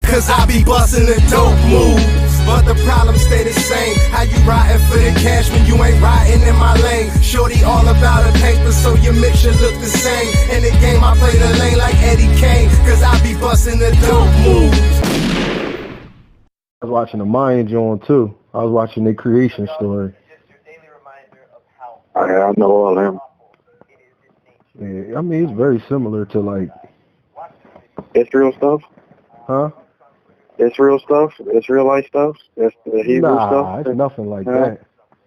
cause I be bustin' the dope moves. But the problem stay the same. How you riding for the cash when you ain't riding in my lane? Shorty all about the paper, so your mixture look the same. In the game I play the lane like Eddie Kane, cause I be bustin' the dope moves. I was watching the Mayan joint too. I was watching their creation story. I know all them. Yeah, I mean, it's very similar to like... Israel stuff? Huh? Israel stuff? Israelite stuff? That's the Hebrew stuff? Nah, it's nothing like that.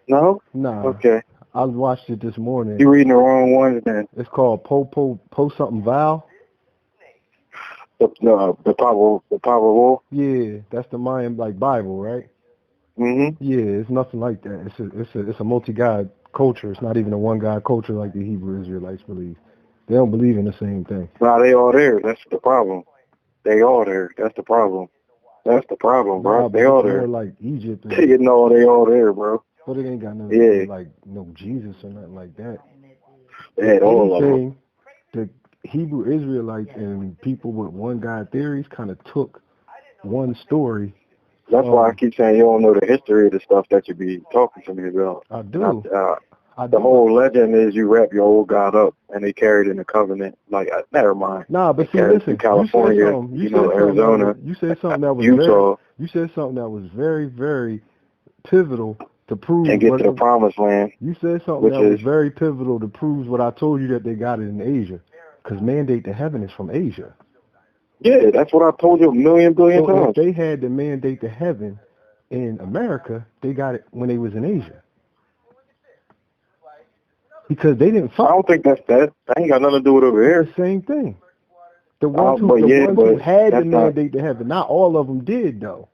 No? Nah. Okay. I watched it this morning. You reading the wrong ones then. It's called Po something Val. The Power Wolf? Yeah, that's the Mayan like Bible, right? Mm-hmm. Yeah, it's nothing like that. It's a multi-god culture. It's not even a one-god culture like the Hebrew Israelites believe. They don't believe in the same thing. Nah, they all there. That's the problem. They all there. That's the problem. That's the problem, bro. Nah, they all there. Like Egypt. You know, they all there, bro. But it ain't got nothing to do like no Jesus or nothing like that. Yeah, all of them. The Hebrew Israelites and people with one God theories kind of took one story. That's why I keep saying you don't know the history of the stuff that you be talking to me about. I do. The whole legend is you wrap your old God up and they carried in the covenant. Like, never mind. Nah, but see, listen, California, Arizona, you said something that was Utah. You said something that was very, very pivotal to prove. And get to the promised land. You said something that was very pivotal to prove what I told you that they got it in Asia. Because mandate to heaven is from Asia. Yeah, that's what I told you a million billion times. If they had the mandate to heaven in America, they got it when they was in Asia. Because they didn't fuck. I don't think that's that. That ain't got nothing to do with over here. The same thing. The ones who had the mandate to heaven. Not all of them did, though.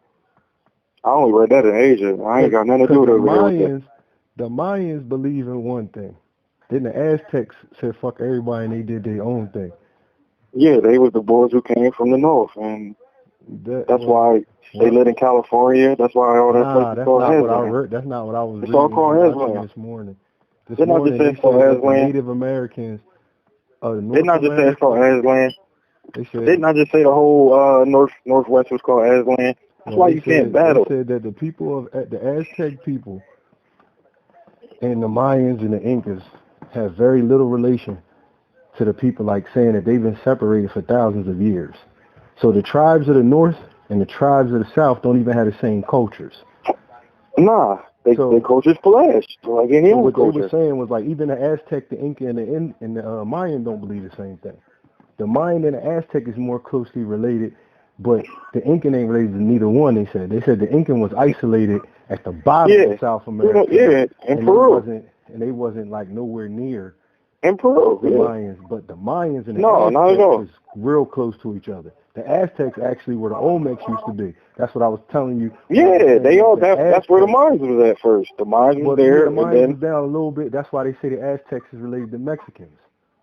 I only read that in Asia. I ain't got nothing to do with over here. The Mayans believe in one thing. Then the Aztecs said fuck everybody and they did their own thing. Yeah, they was the boys who came from the north, and that's why they live in California. That's why all that stuff is called Aslan. That's not what I was reading. It's all called Aslan. This morning. Didn't I just say it's called Aslan? Native Americans. Didn't I just say it's called Aslan? Didn't I just say the whole northwest was called Aslan? That's why you can't battle. They said that the people of the Aztec people and the Mayans and the Incas have very little relation to the people, like saying that they've been separated for thousands of years. So the tribes of the north and the tribes of the south don't even have the same cultures. Nah, their cultures clash like any other culture. What they were saying was like even the Aztec, the Inca, and the Mayan don't believe the same thing. The Mayan and the Aztec is more closely related, but the Incan ain't related to neither one. They said the Incan was isolated at the bottom of South America. Yeah, in Peru. They wasn't like nowhere near in Peru. The Mayans, but the Mayans and the Aztecs was real close to each other. The Aztecs actually where the Olmecs used to be. That's what I was telling you. Yeah, that's where the Mayans was at first. The Mayans was there. The Mayans was down a little bit. That's why they say the Aztecs is related to Mexicans.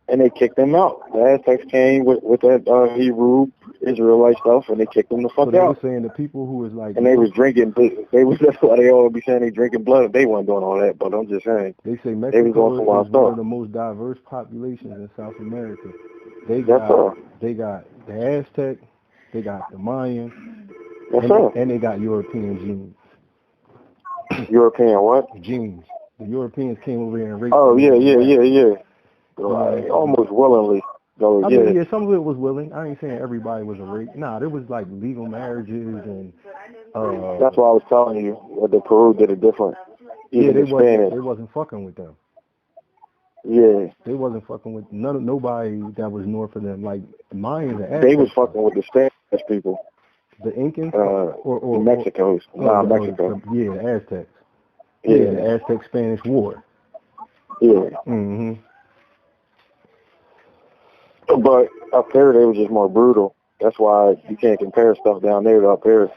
And they kicked them out. The Aztecs came with that Hebrew Israelite stuff, and they kicked them the fuck out. They were saying the people who was like... And they was drinking... That's why they all be saying they drinking blood. They weren't doing all that, but I'm just saying. They say Mexico is one of the most diverse populations in South America. They got the Aztec, they got the Mayan, and they got European genes. European what? Genes. The Europeans came over here and raped yeah. Almost willingly. I mean, some of it was willing. I ain't saying everybody was a rape. Nah, there was like legal marriages and. That's why I was telling you that the Peru did it different. They wasn't fucking with them. Yeah. They wasn't fucking with nobody that was north of them. Like Mayans and Aztecs. They was fucking with the Spanish people. The Incans or Mexicans. Mexico. The Aztecs. Yeah, the Aztec-Spanish War. Yeah. Mm-hmm. But up there, they were just more brutal. That's why you can't compare stuff down there to up here.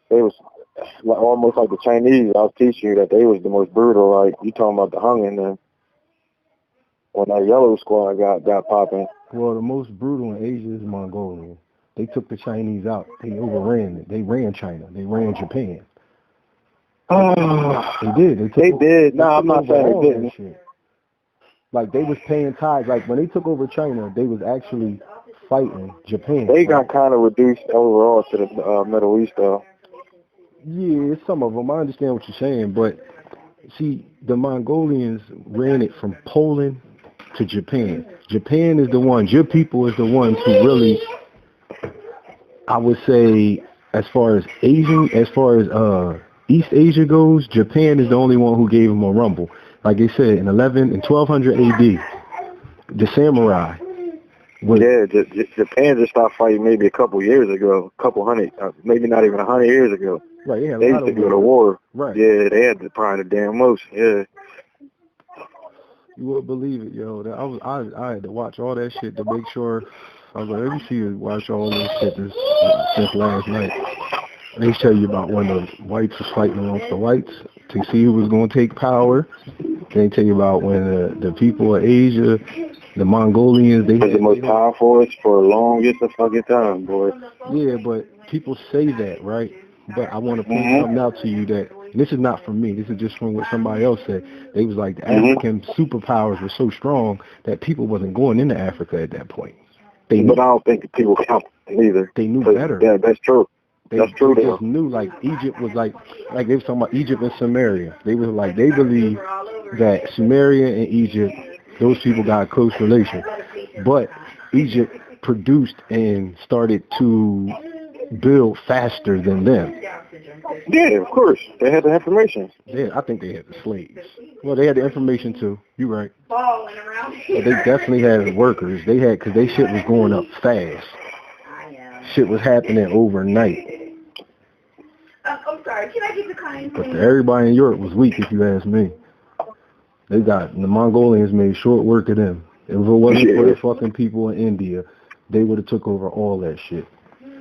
They was almost like the Chinese. I was teaching you that they was the most brutal. Like, you talking about the Hung in them. When that yellow squad got popping. Well, the most brutal in Asia is Mongolian. They took the Chinese out. They overran it. They ran China. They ran Japan. They did. They did. No, I'm not saying they didn't. Like, they was paying tithes. Like, when they took over China, they was actually fighting Japan. They got kind of reduced overall to the Middle East, though. Yeah, some of them. I understand what you're saying, but see, the Mongolians ran it from Poland to Japan. Japan is the ones, your people is the ones who really, I would say, as far as East Asia goes, Japan is the only one who gave them a rumble. Like they said, in 1200 AD, the samurai. Japan just stopped fighting maybe a couple years ago, maybe not even 100 years ago. Right, they used to go to war. Right. Yeah, they had probably the damn most. Yeah. You wouldn't believe it, yo. I had to watch all that shit to make sure. I was like, let me see you watch all this shit since last night. They tell you about when the whites was fighting amongst the whites to see who was going to take power. They tell you about when the people of Asia, the Mongolians, they was the most powerful for the longest of fucking time, boy. Yeah, but people say that, right? But I want to point something out to you that this is not from me. This is just from what somebody else said. They was like the African superpowers were so strong that people wasn't going into Africa at that point. But I don't think people count either. They knew better. Yeah, that's true. That's true. They just knew, like, Egypt was like they was talking about Egypt and Samaria. They was like, they believe that Samaria and Egypt, those people got a close relation. But Egypt produced and started to build faster than them. Yeah, of course. They had the information. Yeah, I think they had the slaves. Well, they had the information too. You're right. But they definitely had workers. They had, because they shit was going up fast. Shit was happening overnight. I'm sorry. Can I get the kind? But everybody in Europe was weak, if you ask me. The Mongolians made short work of them. If it wasn't for the fucking people in India, they would have took over all that shit.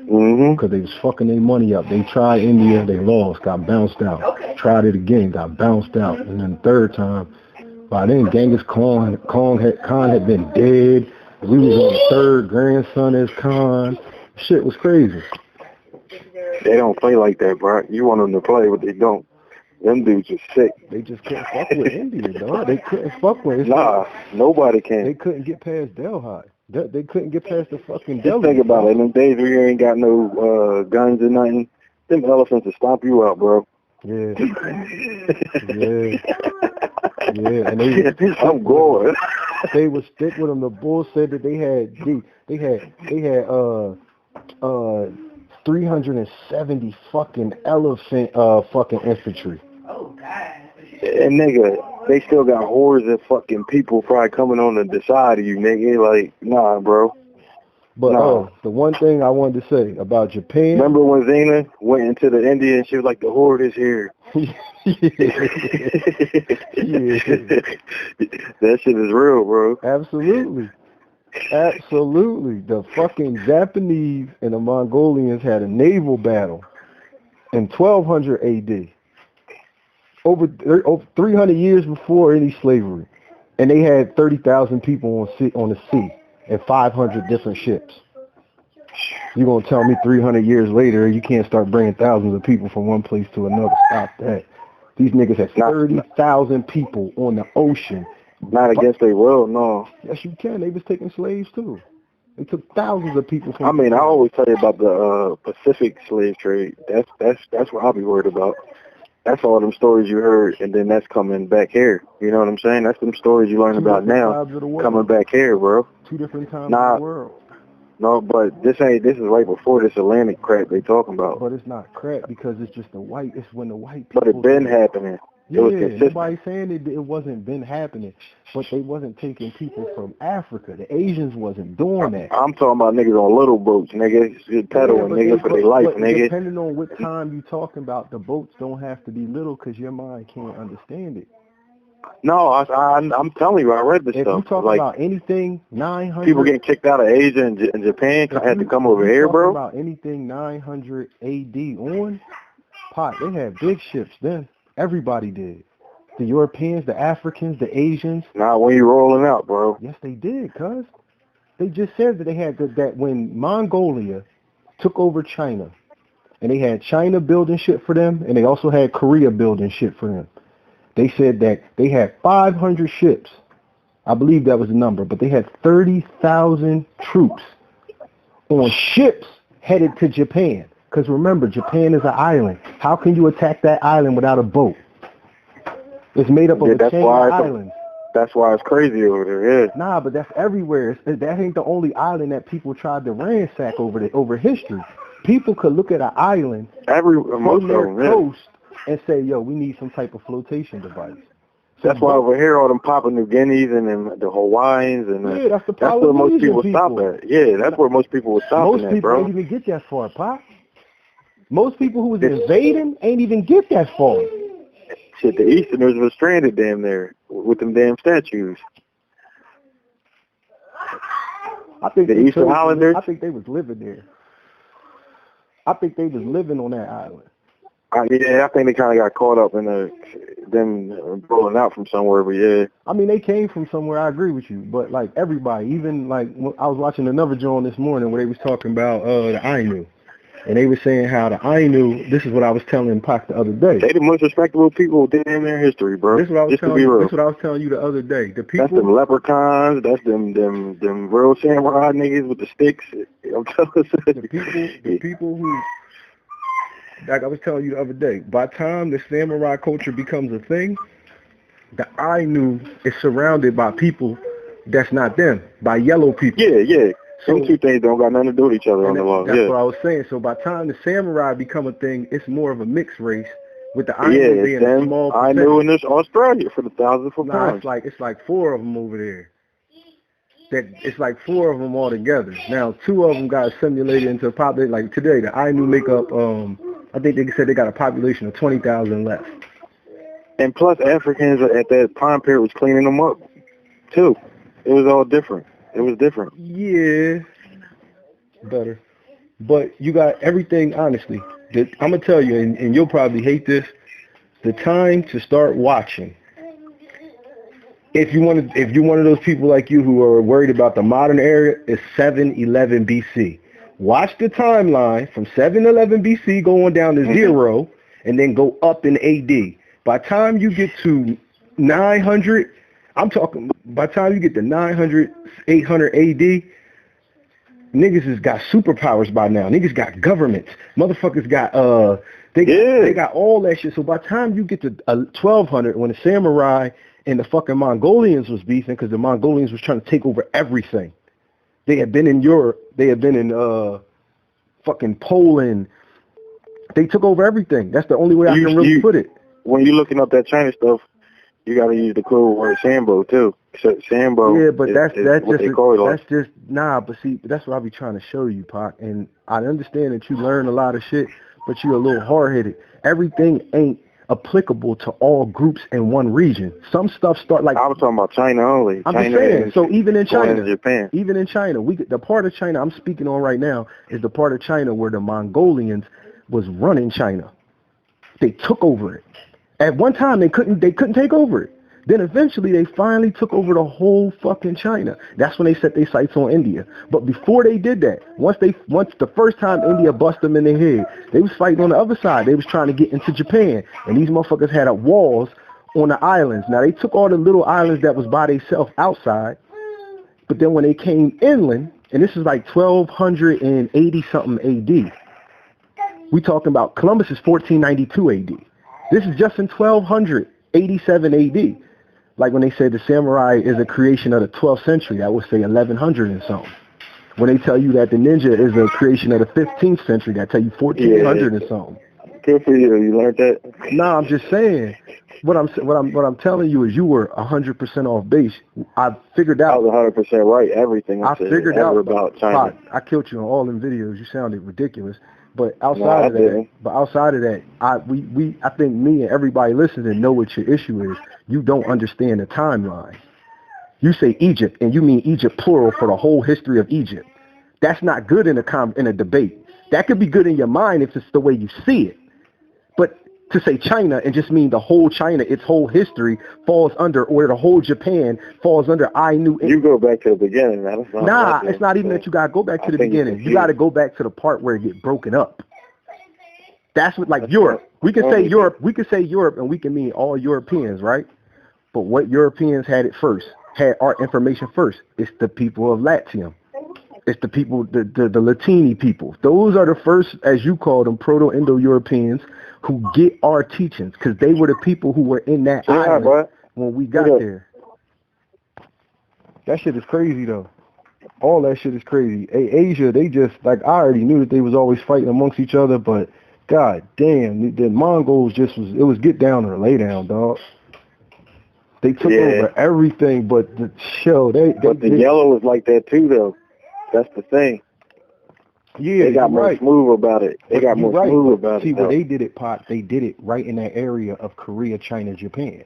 Because they was fucking their money up. They tried India, they lost, got bounced out. Okay. Tried it again, got bounced out. And then the third time, by then Genghis Khan had been dead. We was on the third grandson as Khan. Shit was crazy. They don't play like that, bro. You want them to play, but they don't. Them dudes are sick. They just couldn't fuck with India, dog. They couldn't fuck with it. Nah, nobody can. They couldn't get past Delhi. They couldn't get past the fucking Delhi. Just think about it. In them days where you ain't got no guns or nothing, them elephants will stomp you out, bro. Yeah. Yeah. Yeah. And I'm going. They would stick with them. The bulls said that they had 370 fucking elephant fucking infantry. Oh God. And nigga, they still got hordes of fucking people probably coming on the side of you, nigga. Like, nah, bro. But the one thing I wanted to say about Japan. Remember when Xena went into the India and she was like, the horde is here. Yeah. That shit is real, bro. Absolutely. Absolutely. The fucking Japanese and the Mongolians had a naval battle in 1200 AD. Over 300 years before any slavery. And they had 30,000 people on the sea and 500 different ships. You're going to tell me 300 years later you can't start bringing thousands of people from one place to another. Stop that. These niggas had 30,000 people on the ocean. Not against their will, no. Yes, you can. They was taking slaves, too. They took thousands of people from... I always tell you about the Pacific slave trade. That's what I'll be worried about. That's all them stories you heard, and then that's coming back here. You know what I'm saying? That's them stories you learn about now coming back here, bro. Two different times in the world. No, but this is right before this Atlantic crap they talking about. But it's not crap because it's just it's when the white people... But it been happening. Yeah, nobody's saying it wasn't been happening, but they wasn't taking people from Africa. The Asians wasn't doing that. I'm talking about niggas on little boats, nigga. Pedaling, nigga, for their life, nigga. Depending on what time you talking about, the boats don't have to be little because your mind can't understand it. No, I'm telling you, I read this stuff. If you talk about anything 900... People getting kicked out of Asia and Japan had to come over here, bro. About anything 900 AD on, they had big ships then. Everybody did. The Europeans, the Africans, the Asians. Nah, when you rolling out, bro. Yes, they did, cuz. They just said that they had that when Mongolia took over China, and they had China building shit for them, and they also had Korea building shit for them. They said that they had 500 ships. I believe that was the number, but they had 30,000 troops on ships headed to Japan. Because remember, Japan is an island. How can you attack that island without a boat? It's made up of a chain of islands. That's why it's crazy over there, yeah. Nah, but that's everywhere. That ain't the only island that people tried to ransack over history. People could look at an island from their coast and say, yo, we need some type of flotation device. So that's why over here, all them Papua New Guineas and the Hawaiians and that's where most people stop at. Yeah, that's where most people would stop at, bro. Most people ain't even get that far, Pop. Most people who was invading ain't even get that far. Shit, the Easterners were stranded damn there with them damn statues. I think the Eastern Islanders. I think they was living there. I think they was living on that island. Yeah, I think they kind of got caught up in them rolling out from somewhere, but yeah. I mean, they came from somewhere, I agree with you, but like everybody, even like I was watching another joint this morning where they was talking about the Ainu. And they were saying how the Ainu, this is what I was telling Pac the other day. They the most respectable people in their history, bro. This is what I was telling you. This is what I was telling you the other day. The people, that's them leprechauns. That's them real samurai niggas with the sticks. I'm telling you. The people who, like I was telling you the other day, by the time the samurai culture becomes a thing, the Ainu is surrounded by people that's not them, by yellow people. Yeah. Some two things don't got nothing to do with each other on the law. That's what I was saying. So by the time the samurai become a thing, it's more of a mixed race with the Ainu being a small percentage. Ainu in this Australia for the thousands of pounds. It's like 4 of them over there. It's like 4 of them all together. Now 2 of them got assimilated into a population. Like today, the Ainu make up. I think they said they got a population of 20,000 left. And plus, Africans at that time period was cleaning them up too. It was all different. It was different. Yeah, better. But you got everything, honestly. I'm going to tell you, and you'll probably hate this, the time to start watching. If you're one of those people like you who are worried about the modern era, is 711 BC. Watch the timeline from 711 BC going down to 0 and then go up in AD. By the time you get to 900, I'm talking, by the time you get to 900, 800 AD, niggas has got superpowers by now. Niggas got governments. Motherfuckers got, they got all that shit. So by the time you get to 1200, when the samurai and the fucking Mongolians was beefing, because the Mongolians was trying to take over everything. They had been in Europe. They had been in fucking Poland. They took over everything. That's the only way I can really put it. When you're looking up that China stuff, you got to use the code word Sambo too. Sambo. Yeah, but that's just But see, that's what I be trying to show you, Pac. And I understand that you learn a lot of shit, but you're a little hard-headed. Everything ain't applicable to all groups in one region. Some stuff start like I was talking about China only. I'm just saying. So even in China, Japan. Even in China, the part of China I'm speaking on right now is the part of China where the Mongolians was running China. They took over it. At one time, they couldn't take over it. Then eventually, they finally took over the whole fucking China. That's when they set their sights on India. But before they did that, once the first time India bust them in the head, they was fighting on the other side. They was trying to get into Japan, and these motherfuckers had walls on the islands. Now they took all the little islands that was by themselves outside, but then when they came inland, and this is like 1280 something AD. We talking about Columbus is 1492 AD. This is just in 1287 AD. Like when they say the samurai is a creation of the 12th century, that would say 1100 and something. When they tell you that the ninja is a creation of the 15th century, that tell you 1400 and something. Good for you. You learned that? Nah, I'm just saying. What I'm telling you is you were 100% off base. I figured out. I was 100% right. Everything I said figured out about China. I killed you on all them videos. You sounded ridiculous. But outside of that, I think me and everybody listening know what your issue is. You don't understand the timeline. You say Egypt, and you mean Egypt plural for the whole history of Egypt. That's not good in a debate. That could be good in your mind if it's the way you see it. But to say China and just mean the whole China, its whole history falls under, or the whole Japan falls under Ainu. You go back to the beginning. Nah, it's not even that you got to go back to the beginning. You got to go back to the part where it get broken up. That's what, like Europe. We can say Europe. We can say Europe, and we can mean all Europeans, right? But what Europeans had it first, had our information first. It's the people of Latium. It's the people, the Latini people. Those are the first, as you call them, Proto-Indo-Europeans who get our teachings because they were the people who were in that island when we got there. That shit is crazy, though. All that shit is crazy. Asia, they just, like, I already knew that they was always fighting amongst each other, but god damn, the Mongols it was get down or lay down, dog. They took over everything, but the yellow was like that too, though. That's the thing. Yeah, they got more smooth about it. They got more smooth about it. See, where they did it, Pop, they did it right in that area of Korea, China, Japan.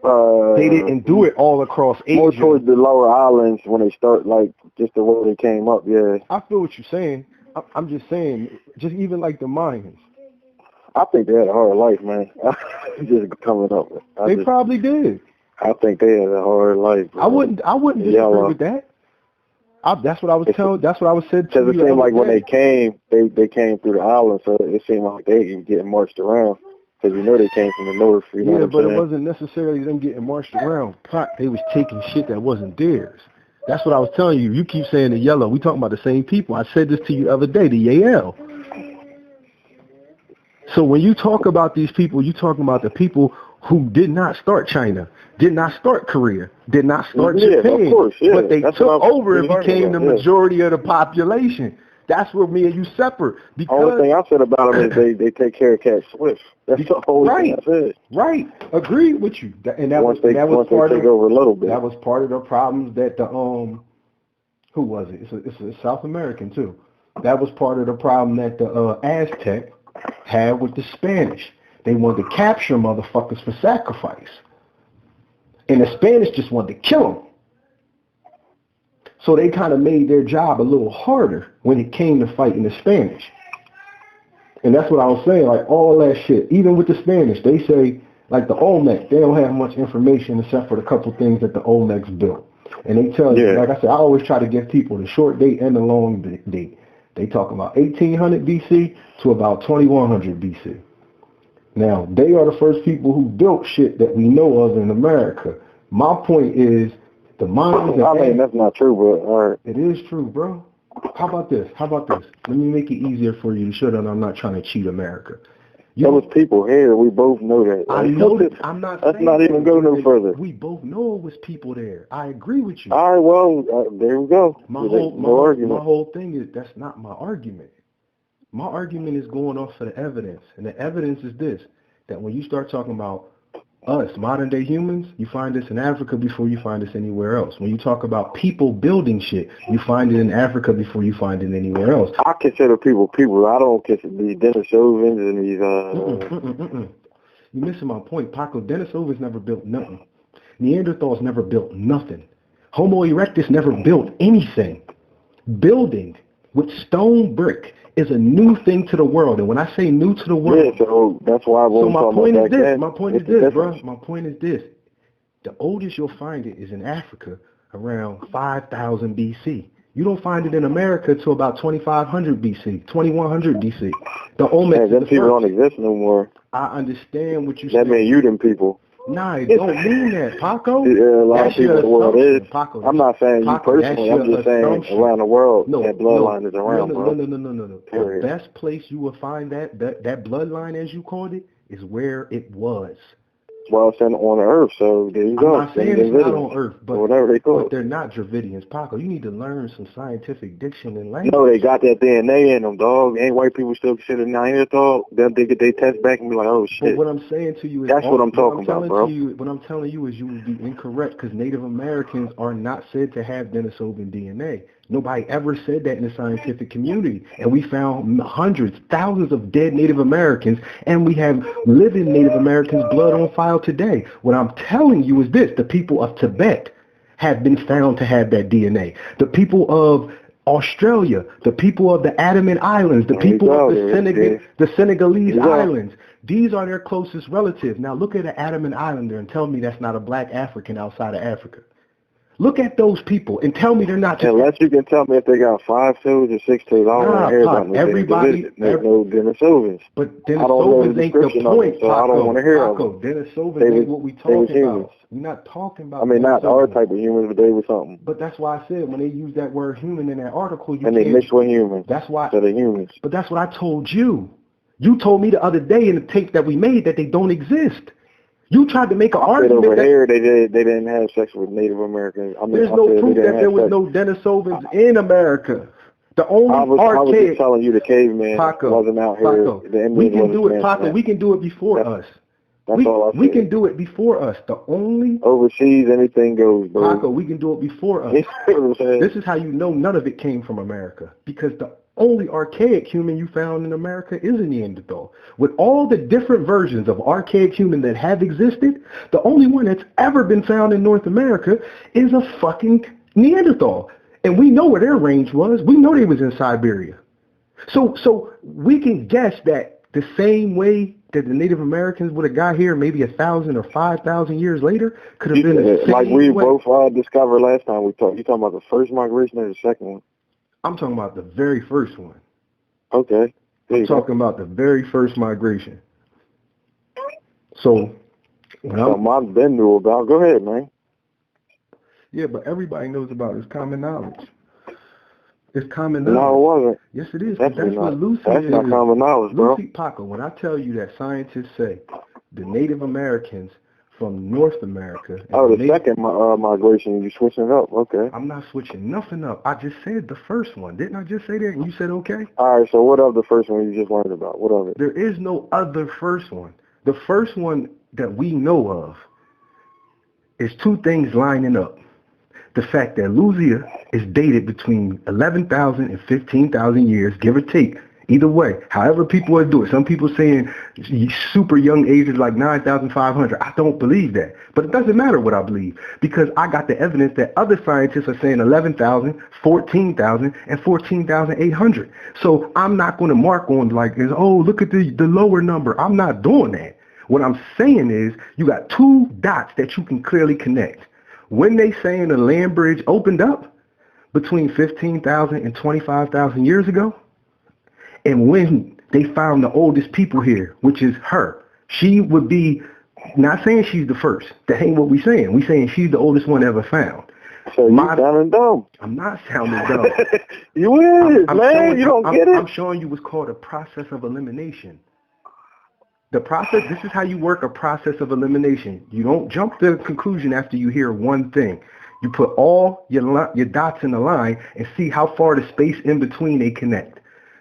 They didn't do it all across Asia. More towards the lower islands when they start, like, just the way they came up, yeah. I feel what you're saying. I'm just saying, just even like the Mayans. I think they had a hard life, man. Just coming up. They probably did. I think they had a hard life. Man. I wouldn't disagree with that. That's what I was told. That's what I was said to you. Because it seemed like when they came, they came through the island, so it seemed like they were getting marched around. Because you know they came from the north. You know but it wasn't necessarily them getting marched around. They was taking shit that wasn't theirs. That's what I was telling you. You keep saying the yellow. We talking about the same people. I said this to you the other day, the Yael. So when you talk about these people, you talking about the people who did not start China, did not start Korea, did not start Japan, of course, but they took over and became the majority of the population. That's where me and you separate. Because only thing I said about them is they take care of Cat Swift. That's the whole thing I said. Right. Agreed with you. And that once was part of over a little bit. That was part of the problems that the who was it? It's a South American too. That was part of the problem that the Aztec had with the Spanish. They wanted to capture motherfuckers for sacrifice. And the Spanish just wanted to kill them. So they kind of made their job a little harder when it came to fighting the Spanish. And that's what I was saying, like all that shit. Even with the Spanish, they say, like the Olmecs, they don't have much information except for the couple things that the Olmecs built. And they tell you, like I said, I always try to give people the short date and the long date. They talk about 1800 BC to about 2100 BC. Now, they are the first people who built shit that we know of in America. My point is, the Mayans... I mean, that's not true, but all right. It is true, bro. How about this? Let me make it easier for you to show that I'm not trying to cheat America. There was people here. We both know that. I know that. I'm not saying... Let's not even go no further. We both know it was people there. I agree with you. All right, well, there we go. My whole thing is, that's not my argument. My argument is going off of the evidence. And the evidence is this, that when you start talking about us, modern day humans, you find this in Africa before you find this anywhere else. When you talk about people building shit, you find it in Africa before you find it anywhere else. I consider people. I don't consider these Denisovans and these... You're missing my point, Paco. Denisovans never built nothing. Neanderthals never built nothing. Homo erectus never built anything. Building with stone brick is a new thing to the world. And when I say new to the world... Yeah, so that's why I wasn't talking about that. My point is this, bro. My point is this. The oldest you'll find it is in Africa around 5000 BC. You don't find it in America till about 2500 BC, 2100 BC. The Olmecs... Them people don't exist no more. I understand what you said. That mean you them people. Nah, it don't mean that, Paco. Yeah, a lot of people in the world is. Paco, I'm not saying you personally. I'm just saying around the world that bloodline is around, bro. No. The best place you will find that bloodline, as you called it, is where it was. Well, it's on Earth, so there you go. I'm not saying it's not on Earth, but whatever they call it. But they're not Dravidians, Paco. You need to learn some scientific diction and language. No, they got that DNA in them, dog. Ain't white people still consider Neanderthal? They'll get they test back and be like, oh shit. But what I'm saying to you is that's what I'm talking about, bro. What I'm telling you is you would be incorrect because Native Americans are not said to have Denisovan DNA. Nobody ever said that in the scientific community. And we found hundreds, thousands of dead Native Americans, and we have living Native Americans' blood on file today. What I'm telling you is this. The people of Tibet have been found to have that DNA. The people of Australia, the people of the Andaman Islands, the people of the Senegalese Islands, these are their closest relatives. Now look at an Andaman Islander and tell me that's not a black African outside of Africa. Look at those people and tell me they're not just... Unless you can tell me if they got 5 toes or 6 toes, I don't want to hear about them. Everybody... There's no Denisovans. But Denisovans ain't the point, so I don't want to hear of them. Denisovans ain't what we talking about. We're not talking about... I mean, not our type of humans, but they were something. But that's why I said when they use that word human in that article, you and they mix with humans. That's why... So they're humans. But that's what I told you. You told me the other day in the tape that we made that they don't exist. You tried to make an argument over here they didn't have sex with Native Americans. I mean, there's no proof that there was no Denisovans in America. The only I was just telling you the caveman wasn't out here. The we can do it, Paco. We can do it before us. That's all I said. We can do it before us. The only... Overseas, anything goes, bro. Paco, we can do it before us. This is how you know none of it came from America. Because the only archaic human you found in America is a Neanderthal. With all the different versions of archaic human that have existed, the only one that's ever been found in North America is a fucking Neanderthal. And we know where their range was. We know they was in Siberia. So we can guess that the same way that the Native Americans would have got here maybe 1,000 or 5,000 years later could have been the same like we way. both discovered last time we talked. You talking about the first migration or the second one? I'm talking about the very first one. Okay. I'm talking about the very first migration. So, I've been knew about. Go ahead, man. Yeah, but everybody knows about it. It's common knowledge. It's common knowledge. No, it wasn't. Yes, it is. That's what Lucy That's is. not common knowledge, bro. Lucy Paco, when I tell you that scientists say the Native Americans from North America... the second migration, you switching it up. Okay. I'm not switching nothing up. I just said the first one. Didn't I just say that? And you said okay? All right, so what of the first one you just learned about? What of it? There is no other first one. The first one that we know of is two things lining up. The fact that Louisiana is dated between 11,000 and 15,000 years, give or take. Either way, however people want to do it. Some people saying super young ages like 9,500. I don't believe that. But it doesn't matter what I believe because I got the evidence that other scientists are saying 11,000, 14,000, and 14,800. So I'm not going to mark on like, look at the lower number. I'm not doing that. What I'm saying is you got two dots that you can clearly connect. When they saying the land bridge opened up between 15,000 and 25,000 years ago, and when they found the oldest people here, which is her, she would be, not saying she's the first. That ain't what we saying. We saying she's the oldest one ever found. So you sounding dumb. I'm not sounding dumb. You is, man. You don't get it. I'm showing you what's called a process of elimination. The process, this is how you work a process of elimination. You don't jump to the conclusion after you hear one thing. You put all your dots in a line and see how far the space in between they connect.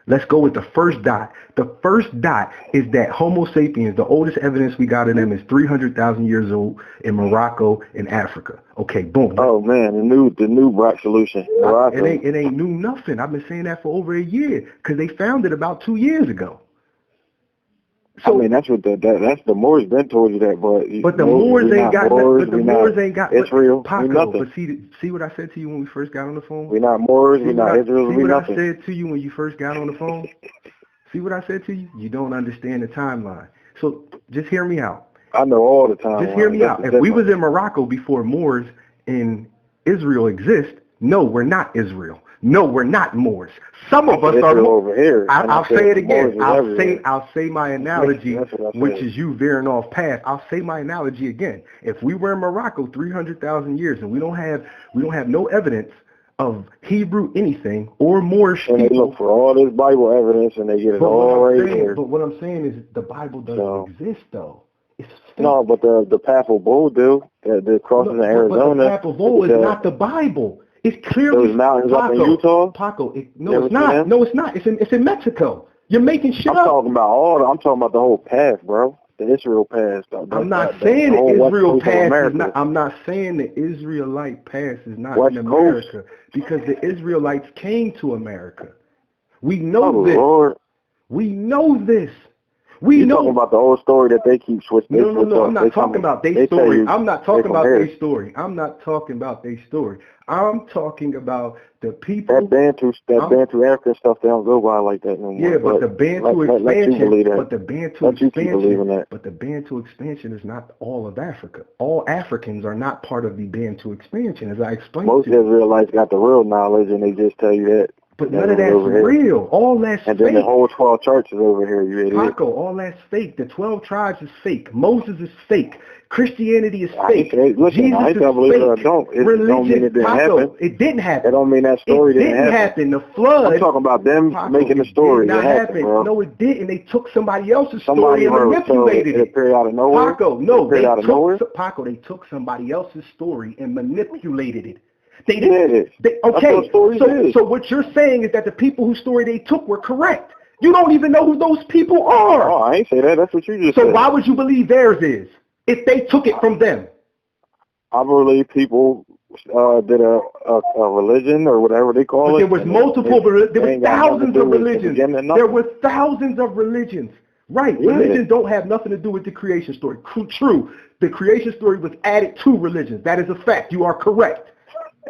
Let's go with the first dot. The first dot is that Homo sapiens, the oldest evidence we got of them is 300,000 years old in Morocco and Africa. Okay, boom. Oh man, the new rock solution. Morocco. It ain't new nothing. I've been saying that for over a year because they found it about 2 years ago. So, I mean, that's what that's the Moors been told you that, but the Moors ain't got nothing. But the Moors ain't got Israel. Paco, but see what I said to you when we first got on the phone. We're not Moors. We're not Israel. See what I said to you when you first got on the phone. See what I said to you? You don't understand the timeline. So just hear me out. I know all the time. Just hear me out. If we was in Morocco before Moors in Israel exist, no, we're not Israel. No, we're not Moors. Some of us are over here. I'll say it again. I'll say my analogy, which is you veering off path. I'll say my analogy again. If we were in Morocco 300,000 years and we don't have no evidence of Hebrew anything or Moorish people, and they look for all this Bible evidence and they get it all right here. But what I'm saying is the Bible doesn't exist though. No, but the Papal Bull do. The crossing in Arizona. But the Papal Bull is not the Bible. It's clearly those mountains up in Utah. Paco, no, it's not. Them? No, it's not. It's in Mexico. You're making shit up. I'm talking about the whole path, bro. The Israel path. I'm not saying the Israel path is not. I'm not saying the Israelite path is not in America because the Israelites came to America. We know this. Lord. We know this. We You're know. talking about the old story that they keep switching. No. I'm not talking about their story. I'm not talking about their story. I'm not talking about their story. I'm talking about the people. That Bantu African stuff, they don't go by like that no more. Yeah, but the Bantu expansion is not all of Africa. All Africans are not part of the Bantu expansion, as I explained. Most Israelites got the real knowledge, and they just tell you that. But none of that's real. All that's fake. And then the whole 12 churches over here, you idiot. Paco, all that's fake. The 12 tribes is fake. Moses is fake. Christianity is fake. Listen, I ain't believe it or don't. It don't mean it didn't happen. It didn't happen. It don't mean that story didn't happen. The flood. I'm talking about them making the story. It did not happen. Bro. No, it didn't. They took somebody else's story and manipulated it. It appeared out of nowhere. Paco, no, they took somebody else's story and manipulated it. They did. So what you're saying is that the people whose story they took were correct. You don't even know who those people are. Oh, I ain't say that. That's what you just said. So why would you believe theirs is if they took it from them? I believe people did a religion or whatever they call it. There was multiple. There were thousands of religions. There were thousands of religions. Right. Yeah. Religions don't have nothing to do with the creation story. True. The creation story was added to religions. That is a fact. You are correct.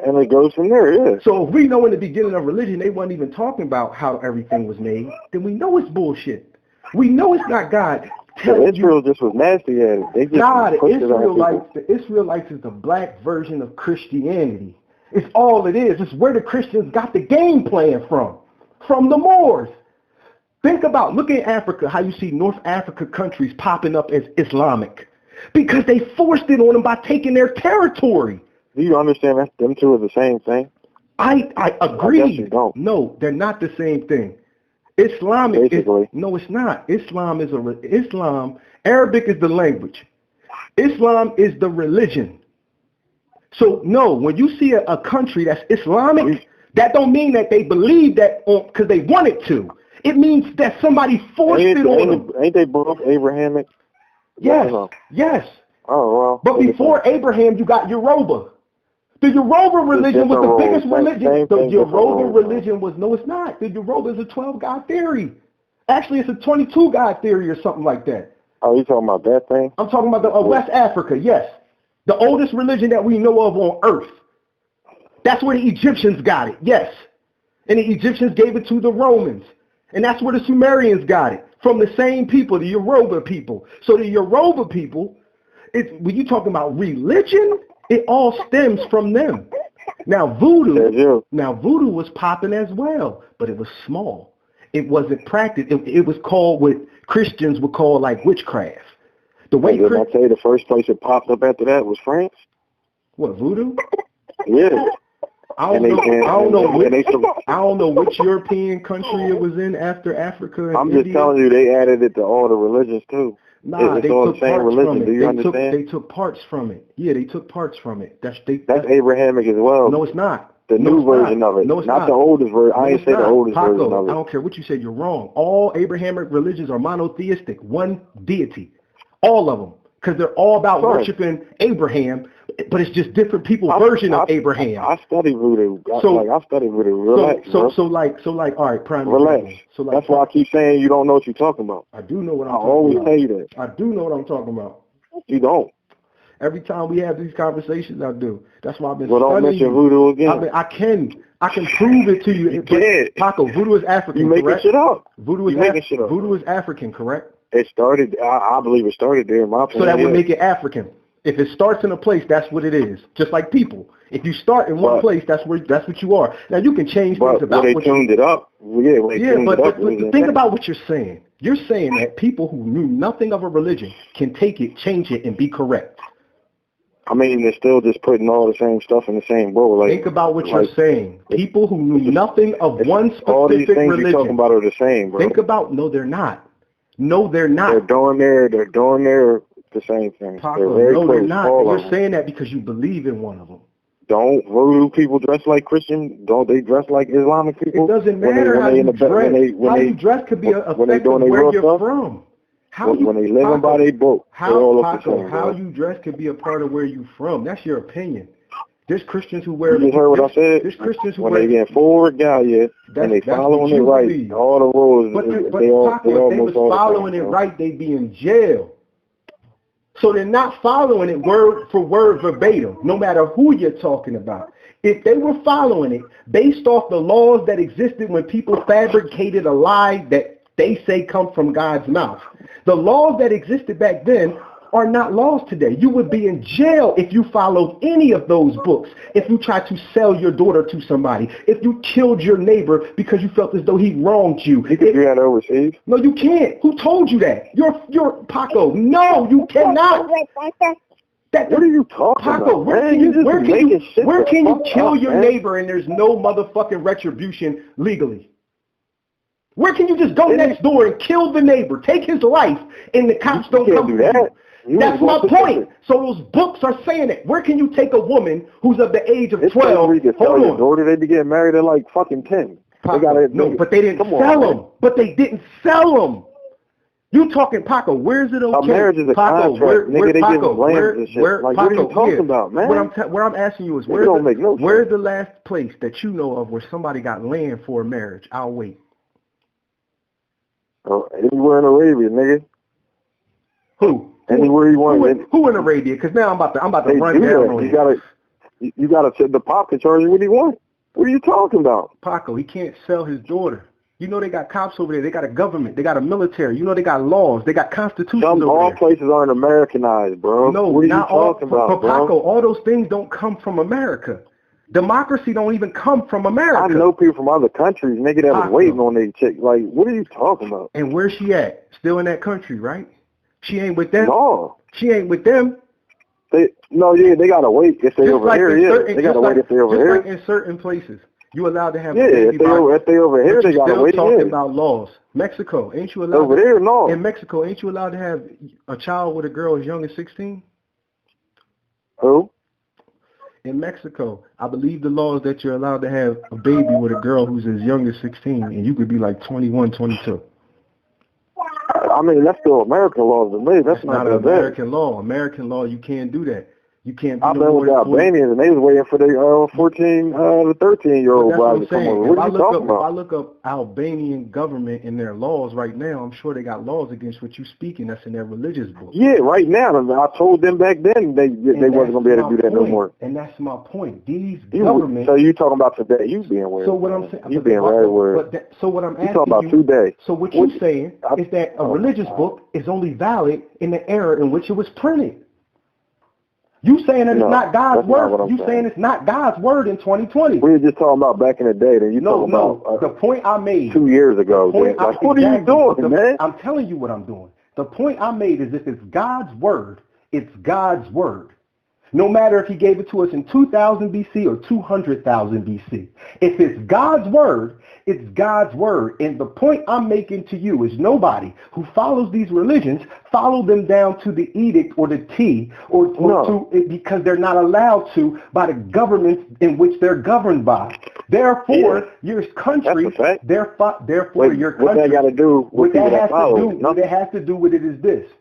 And it goes from there, yeah. So if we know in the beginning of religion they weren't even talking about how everything was made, then we know it's bullshit. We know it's not God. Israel just was nasty at it. They just the Israelites is the black version of Christianity. It's all it is. It's where the Christians got the game plan from the Moors. Look at Africa, how you see North Africa countries popping up as Islamic. Because they forced it on them by taking their territory. Do you understand that them two are the same thing? I agree. I guess you don't. No, they're not the same thing. No, it's not. Islam. Arabic is the language. Islam is the religion. So no, when you see a country that's Islamic, that don't mean that they believe that because they wanted to. It means that somebody forced it on them. Ain't they both Abrahamic? Yes. Oh well. But before Abraham, you got Yoruba. The Yoruba religion was the biggest religion. The Yoruba religion was, no, it's not. The Yoruba is a 12-God theory. Actually, it's a 22-God theory or something like that. Oh, you talking about that thing? I'm talking about the West Africa, yes. The oldest religion that we know of on earth. That's where the Egyptians got it, yes. And the Egyptians gave it to the Romans. And that's where the Sumerians got it, from the same people, the Yoruba people. So the Yoruba people, when you talking about religion, it all stems from them. Now voodoo was popping as well, but it was small. It wasn't practiced. It was called what Christians would call like witchcraft. The way did I say the first place it popped up after that was France? What, voodoo? Yeah. I don't know which European country it was in after Africa. And I'm just telling you, they added it to all the religions too. Nah, it's all the same religion. Do you understand? They took parts from it. Yeah, they took parts from it. That's Abrahamic as well. No, it's not. The new version of it. No, it's not the oldest version. I ain't say the oldest version of it. I don't care what you said. You're wrong. All Abrahamic religions are monotheistic, one deity. All of them. Because they're all about worshiping Abraham, but it's just different people's version of Abraham. I study voodoo. I study voodoo. Relax, all right, prime. Relax. That's why I keep saying you don't know what you're talking about. I do know what I'm talking about. I always tell you that. I do know what I'm talking about. You don't. Every time we have these conversations, I do. That's why I've been studying. Well, don't mention voodoo again. I can prove it to you. You can't. Paco, voodoo is African, you making shit up. Voodoo is African, correct? It started, I believe it started there in my opinion. So that would make it African. If it starts in a place, that's what it is. Just like people. If you start in one place, that's what you are. Now you can change things about they tuned it up. But think about what you're saying. You're saying that people who knew nothing of a religion can take it, change it, and be correct. I mean, they're still just putting all the same stuff in the same bowl. Think about what you're saying. People who knew nothing of one specific all these things religion. You're talking about are the same, bro. No, they're not. No, they're not. They're doing the same thing. Paco, they're not. You're saying that because you believe in one of them. Don't voodoo people dress like Christian? Don't they dress like Islamic people? It doesn't matter how you dress. How you dress could be affected where you're from. When they living by their book, how you dress could be a part of where you're from. That's your opinion. There's Christians who wear. You just heard what I said? There's Christians who when wear. they get full regalia and they following it right, believe. all the rules, But they Paco, if they was following the it right, they'd be in jail. So they're not following it word for word verbatim, no matter who you're talking about. If they were following it based off the laws that existed when people fabricated a lie that they say come from God's mouth, the laws that existed back then are not laws today. You would be in jail if you followed any of those books, if you tried to sell your daughter to somebody, if you killed your neighbor because you felt as though he wronged you. You can do that overseas. No, you can't. Who told you that? You're Paco. No, you cannot. What are you talking Paco, about, where can you kill your neighbor and there's no motherfucking retribution legally? Where can you just go next door and kill the neighbor, take his life, and the cops don't come for you? That's my point. So those books are saying it. Where can you take a woman who's of the age of 12? Hold on. Daughter, they be getting married at like fucking 10. Paco, no, but they didn't sell them. But they didn't sell them. You talking, Paco, where's it okay? A marriage is a contract, nigga. They give land and shit. Like, what are you talking about, man? What I'm asking you is, where's the last place that you know of where somebody got land for a marriage? I'll wait. Oh, anywhere in Arabia, nigga. Who? Anywhere you want. Who in Arabia? Because now I'm about to run down on you gotta the pop can charge you what he want. What are you talking about? Paco, he can't sell his daughter. You know they got cops over there. They got a government. They got a military. You know they got laws. They got constitutions over there. All places aren't Americanized, bro. No, what are not you talking about, but Paco, all those things don't come from America. Democracy don't even come from America. I know people from other countries, nigga, that was waiting on their chick. Like, what are you talking about? And where's she at? Still in that country, right? She ain't with them? No. She ain't with them? They gotta wait if they over here. They gotta wait if they over here. Like in certain places, you allowed to have a baby if they over here, they gotta wait. Talking about laws. Mexico, ain't you allowed over there? No. In Mexico, ain't you allowed to have a child with a girl as young as 16? Who? In Mexico, I believe the law is that you're allowed to have a baby with a girl who's as young as 16, and you could be like 21, 22. I mean, that's still American laws to me. That's not American law. American law, you can't do that. You can't be I've been with the Albanians, and they was waiting for their 14 to 13-year-old bride to come over. What are you talking about? If I look up Albanian government and their laws right now, I'm sure they got laws against what you speaking. That's in their religious book. Yeah, right now. I told them back then they wasn't going to be able to do that no more. And that's my point. These governments... So you talking about today. You being weird. So what I'm saying... You being very weird. So what I'm asking you talking about today. So what you're saying is that a religious book is only valid in the era in which it was printed. You saying that it's not God's word? You saying it's not God's word in 2020? We were just talking about back in the day. Then you talking about the point I made 2 years ago. Like, what are you doing, man? I'm telling you what I'm doing. The point I made is if it's God's word, it's God's word. No matter if he gave it to us in 2000 BC or 200,000 BC. If it's God's word, it's God's word. And the point I'm making to you is nobody who follows these religions follow them down to the edict or the T because they're not allowed to by the governments in which they're governed by. Therefore, your country, therefore your country. What that got to do with what that has to do with it is this.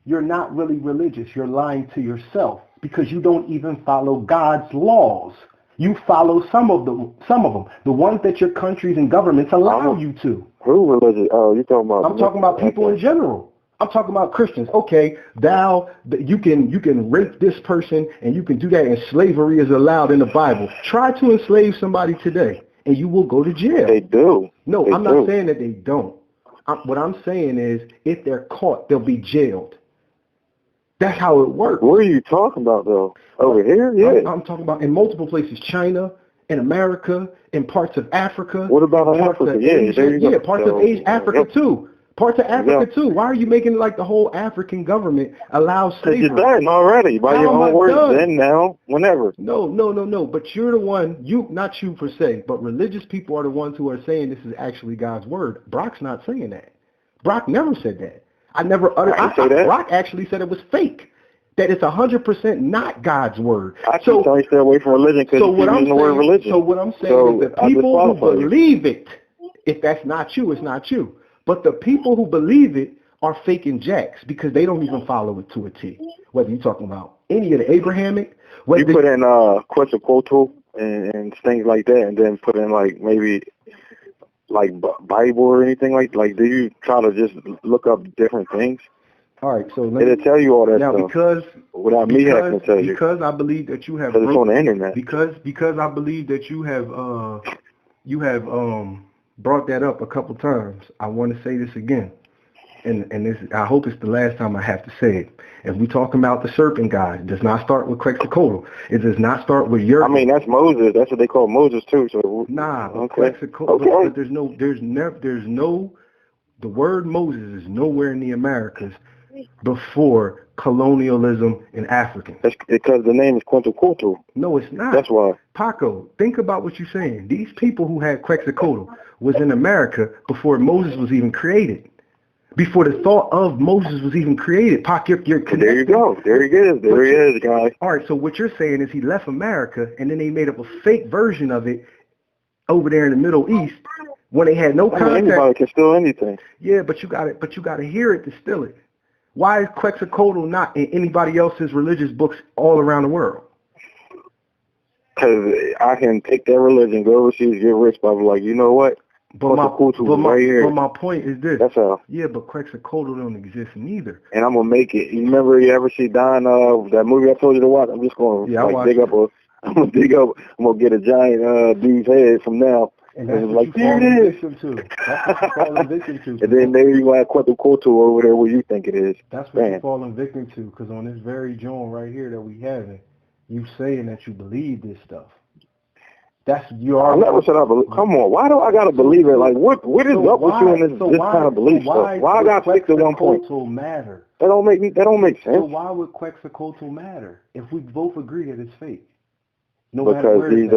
You're not really religious. You're lying to yourself because you don't even follow God's laws. You follow some of them, the ones that your countries and governments allow you to. Who religious? Oh, you talking about? I'm talking about people in general. I'm talking about Christians. Okay, you can rape this person and you can do that, and slavery is allowed in the Bible. Try to enslave somebody today, and you will go to jail. They do. No, I'm not saying that they don't. What I'm saying is, if they're caught, they'll be jailed. That's how it works. What are you talking about, though? Over here? Yeah. I'm talking about in multiple places. China, in America, in parts of Africa. What about Africa? Asia, there you go. Parts of Asia, Africa, too. Parts of Africa, too. Why are you making it like the whole African government allows slavery? Because you're done already. By your own words, then, now, whenever. No. But you're the one, not you per se, but religious people are the ones who are saying this is actually God's word. Brock's not saying that. Brock never said that. I never uttered. Brock actually said it was fake. That it's 100% not God's word. I keep telling you stay away from religion because you're using the word religion. So what I'm saying is the people who believe it, if that's not you, it's not you. But the people who believe it are faking jacks because they don't even follow it to a T. Whether you're talking about any of the Abrahamic. You put in Quetzalcoatl and things like that, and then put in like maybe like Bible or anything like do you try to just look up different things? All right, so it'll tell you all that now stuff without me having to tell you. Because I believe that you have it's on the internet. Because I believe that you have brought that up a couple times. I want to say this again, and this, I hope it's the last time I have to say it. If we talk about the serpent God, it does not start with Quetzalcoatl. It does not start with your. I mean, that's Moses. That's what they call Moses too. So Quetzalcoatl. But there's no. The word Moses is nowhere in the Americas before colonialism in Africa. That's because the name is Quetzalcoatl. No, it's not. That's why. Paco, think about what you're saying. These people who had Quetzalcoatl was in America before Moses was even created. Before the thought of Moses was even created. Pac, you're connected. There you go. There he is. There he is, guys. All right, so what you're saying is he left America, and then they made up a fake version of it over there in the Middle East when they had no contact. Anybody can steal anything. Yeah, but you got to hear it to steal it. Why is Quetzalcoatl not in anybody else's religious books all around the world? Because I can take that religion, go overseas, get rich, but I'm like, you know what? But my point is this. That's all. Yeah, but Quetzalcoatl don't exist neither. And I'm gonna make it. You remember you ever see Don that movie I told you to watch? I'm just gonna I'm gonna get a giant dude's head from now. And that's what like, there it is. That's what you're falling victim to. And then maybe you have Quetzalcoatl over there where you think it is. That's what you're falling victim to, because on this very joint right here that we having, you saying that you believe this stuff. That's I never said I believe. Come on, why do I gotta believe it? Like, what is up with you in this kind of belief stuff? Why I gotta stick to one point? Matter? That don't make sense. So why would Quetzalcoatl matter if we both agree that it's fake? Because he's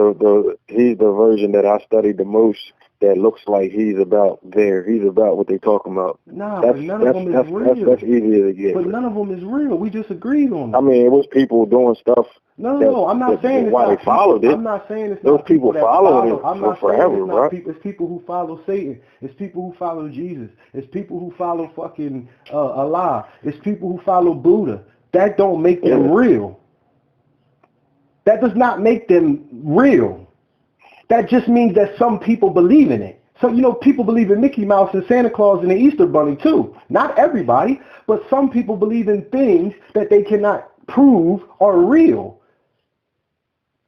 the version that I studied the most. That looks like he's about there. He's about what they talking about. Nah, but none of them is real. That's easier to get. But none of them is real. We just agreed on it. I mean, it was people doing stuff. No, I'm not saying it's why they followed it. I'm not saying it's those people following it for forever, right? It's people who follow Satan. It's people who follow Jesus. It's people who follow fucking Allah. It's people who follow Buddha. That don't make them real. That does not make them real. That just means that some people believe in it. So, people believe in Mickey Mouse and Santa Claus and the Easter Bunny too. Not everybody, but some people believe in things that they cannot prove are real.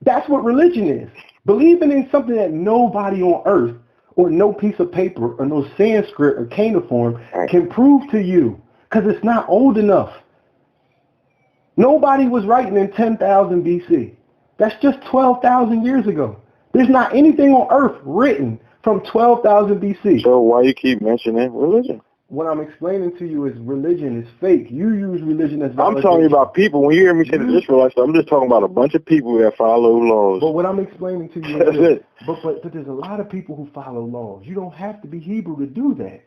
That's what religion is. Believing in something that nobody on earth or no piece of paper or no Sanskrit or cuneiform can prove to you, because it's not old enough. Nobody was writing in 10,000 BC. That's just 12,000 years ago. There's not anything on earth written from 12,000 BC. So why you keep mentioning religion? What I'm explaining to you is religion is fake. You use religion as validation. I'm talking about people. When you hear me say the Israelites, I'm just talking about a bunch of people that follow laws. But what I'm explaining to you is, but there's a lot of people who follow laws. You don't have to be Hebrew to do that.